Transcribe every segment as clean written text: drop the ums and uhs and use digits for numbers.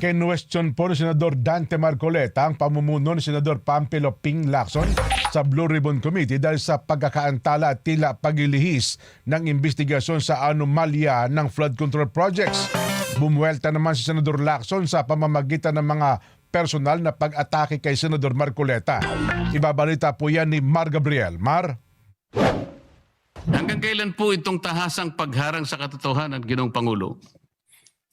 Kinwestiyon po ni Senador Dante Marcoleta ang pamumuno ni Senador Pampilo Ping Lacson sa Blue Ribbon Committee dahil sa pagkakaantala at tila pagilihis ng investigasyon sa anomalya ng flood control projects. Bumuelta naman si Senador Lacson sa pamamagitan ng mga personal na pag-atake kay Senador Marcoleta. Ibabalita po yan ni Mar Gabriel. Mar? Hanggang kailan po itong tahasang pagharang sa katotohanan, Ginoong Pangulo?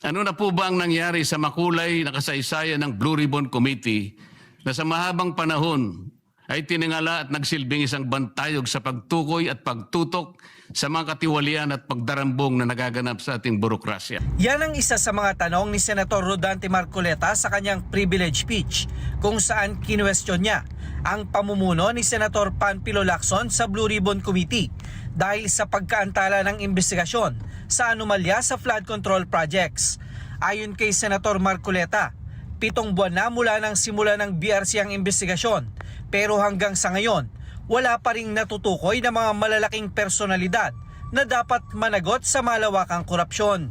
Ano na po ba ang nangyari sa makulay na kasaysayan ng Blue Ribbon Committee na sa mahabang panahon ay tiningala at nagsilbing isang bantayog sa pagtukoy at pagtutok sa mga katiwalian at pagdarambong na nagaganap sa ating burokrasya? Yan ang isa sa mga tanong ni Senator Rodante Marcoleta sa kanyang privilege speech kung saan kinwestiyon niya ang pamumuno ni Senator Panpilo Lacson sa Blue Ribbon Committee dahil sa pagkaantala ng investigasyon sa anomalya sa flood control projects. Ayon kay Senator Marcoleta, 7 buwan na mula nang simula ng BRC ang investigasyon pero hanggang sa ngayon wala pa ring natutukoy na mga malalaking personalidad na dapat managot sa malawakang korupsyon.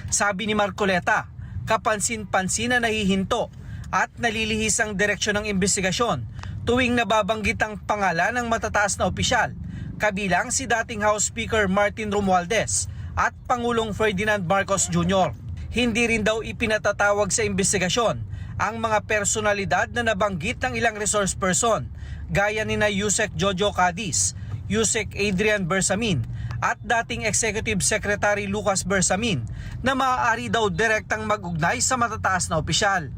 Sabi ni Marcoleta, kapansin-pansin na nahihinto at nalilihis ang direksyon ng investigasyon tuwing nababanggit ang pangalan ng matataas na opisyal, kabilang si dating House Speaker Martin Romualdez at Pangulong Ferdinand Marcos Jr. Hindi rin daw ipinatatawag sa investigasyon ang mga personalidad na nabanggit ng ilang resource person gaya ni na Yusek Jojo Cadiz, Yusek Adrian Bersamin at dating Executive Secretary Lucas Bersamin na maaari daw direktang mag-ugnay sa matataas na opisyal.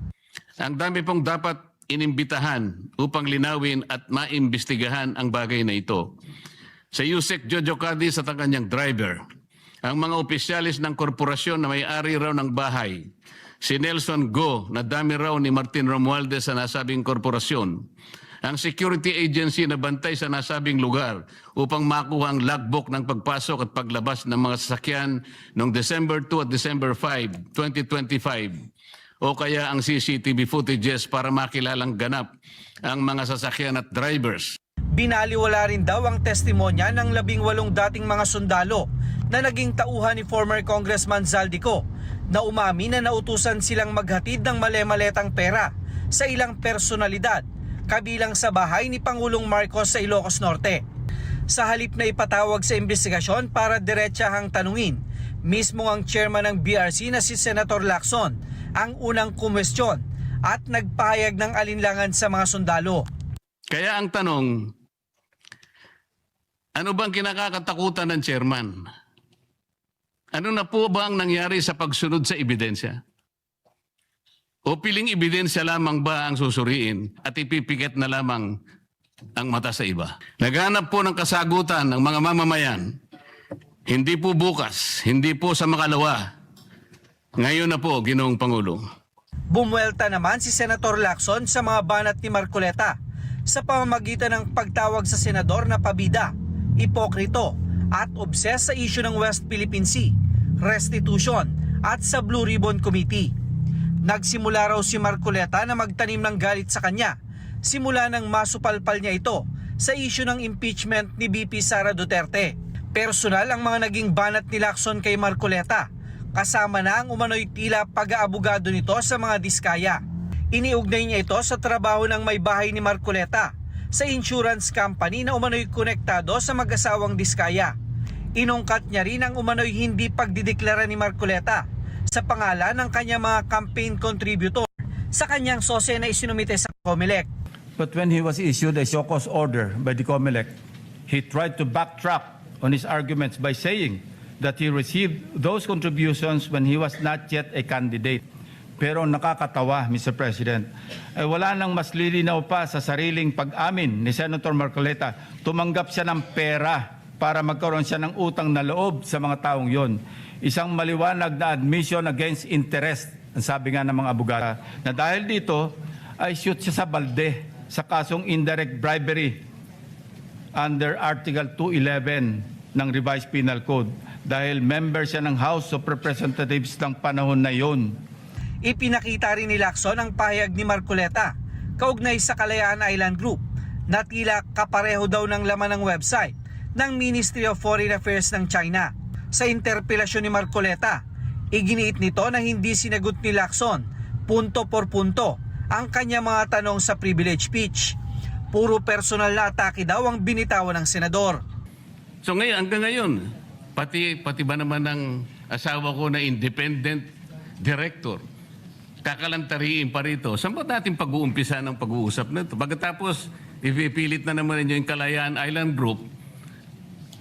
Ang dami pong dapat inimbitahan upang linawin at maimbestigahan ang bagay na ito. Sa Yusek Jojo Cadiz at ang kanyang driver, ang mga opisyalis ng korporasyon na may-ari raw ng bahay, si Nelson Go na dami raw ni Martin Romualdez sa nasabing korporasyon, ang security agency na bantay sa nasabing lugar upang makuha ang logbook ng pagpasok at paglabas ng mga sasakyan noong December 2 at December 5, 2025, o kaya ang CCTV footages para makilalang ganap ang mga sasakyan at drivers. Binaliwala rin daw ang testimonya ng 18 dating mga sundalo na naging tauhan ni former Congressman Zaldico na umamin na nautusan silang maghatid ng male-maletang pera sa ilang personalidad kabilang sa bahay ni Pangulong Marcos sa Ilocos Norte. Sa halip na ipatawag sa investigasyon para diretsahang tanungin, mismo ang chairman ng BRC na si Senator Lacson ang unang kumwestiyon at nagpahayag ng alinlangan sa mga sundalo. Kaya ang tanong, ano bang kinakatakutan ng chairman? Ano na po ba ang nangyari sa pagsunod sa ebidensya? O piling ebidensya lamang ba ang susuriin at ipipikit na lamang ang mata sa iba? Naghanap po ng kasagutan ng mga mamamayan, hindi po bukas, hindi po sa makalawa. Ngayon na po, Ginoong Pangulo. Bumuelta naman si Senator Lacson sa mga banat ni Marcoleta sa pamamagitan ng pagtawag sa senador na pabida, ipokrito at obses sa isyu ng West Philippine Sea, restitution at sa Blue Ribbon Committee. Nagsimula raw si Marcoleta na magtanim ng galit sa kanya simula nang masupalpal niya ito sa isyu ng impeachment ni VP Sara Duterte. Personal ang mga naging banat ni Lacson kay Marcoleta, kasama na ang umano'y tila pag-aabogado nito sa mga diskaya. Iniugnay niya ito sa trabaho ng may bahay ni Marcoleta sa insurance company na umano'y konektado sa mag-asawang diskaya. Inungkat niya rin ang umano'y hindi pagdideklara ni Marcoleta sa pangalan ng kanyang mga campaign contributor sa kanyang sose na isinumite sa COMELEC. But when he was issued a show cause order by the COMELEC, he tried to backtrack on his arguments by saying that he received those contributions when he was not yet a candidate. Pero nakakatawa, Mr. President, wala nang mas lilinaw pa sa sariling pag-amin ni Senator Marcoleta. Tumanggap siya ng pera para magkaroon siya ng utang na loob sa mga taong yon. Isang maliwanag na admission against interest, ang sabi nga ng mga abogado, na dahil dito ay shoot siya sa balde sa kasong indirect bribery under Article 211 ng Revised Penal Code dahil member siya ng House of Representatives ng panahon na yon. Ipinakita rin ni Lacson ang pahayag ni Marcoleta kaugnay sa Kalayaan Island Group na tila kapareho daw ng laman ng website ng Ministry of Foreign Affairs ng China. Sa interpelasyon ni Marcoleta, iginiit nito na hindi sinagot ni Lacson punto por punto ang kanyang mga tanong sa privilege speech. Puro personal na atake daw ang binitawan ng senador. So ngayon, hanggang ngayon, pati ba naman ng asawa ko na independent director, kakalantariin pa rito. Saan ba natin pag-uumpisa ng pag-uusap na ito? Pagkatapos, ipipilit na naman ninyo yung Kalayaan Island Group.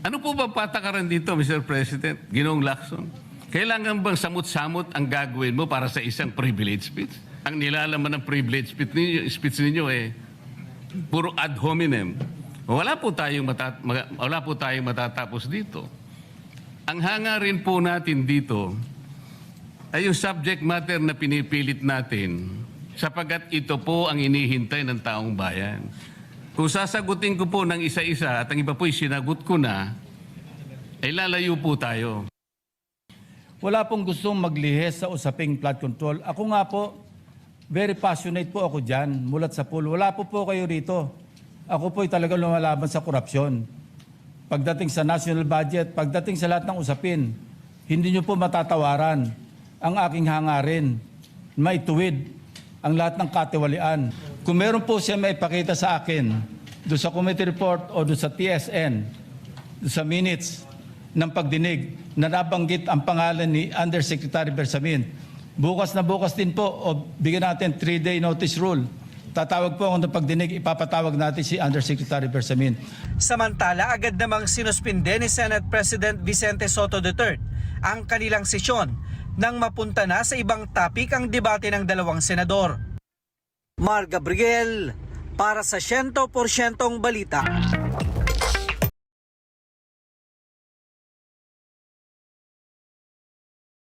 Ano po ba patakaran dito, Mr. President? Ginoong Lacson? Kailangan bang samot-samot ang gagawin mo para sa isang privilege speech? Ang nilalaman ng privilege speech ninyo puro ad hominem. Wala po tayong matatapos dito. Ang hangarin po natin dito ay yung subject matter na pinipilit natin sapagat ito po ang inihintay ng taong bayan. Kung sasagutin ko po ng isa-isa at ang iba po'y sinagot ko na, ay lalayo po tayo. Wala pong gustong maglihis sa usaping flood control. Ako nga po, very passionate po ako dyan, mulat sa pool. Wala po kayo rito. Ako po'y talagang lumalaban sa korupsyon. Pagdating sa national budget, pagdating sa lahat ng usapin, hindi nyo po matatawaran ang aking hangarin, maituwid ang lahat ng katiwalian. Kung meron po siya maipakita sa akin doon sa committee report o doon sa TSN, doon sa minutes ng pagdinig na nabanggit ang pangalan ni Undersecretary Bersamin, bukas na bukas din po o bigyan natin 3-day notice rule. Tatawag po ako ng pagdinig, ipapatawag natin si Undersecretary Bersamin. Samantala, agad namang sinuspinde ni Senate President Vicente Soto III ang kanilang sesyon nang mapunta na sa ibang topic ang debate ng dalawang senador. Mar Gabriel para sa 100% balita.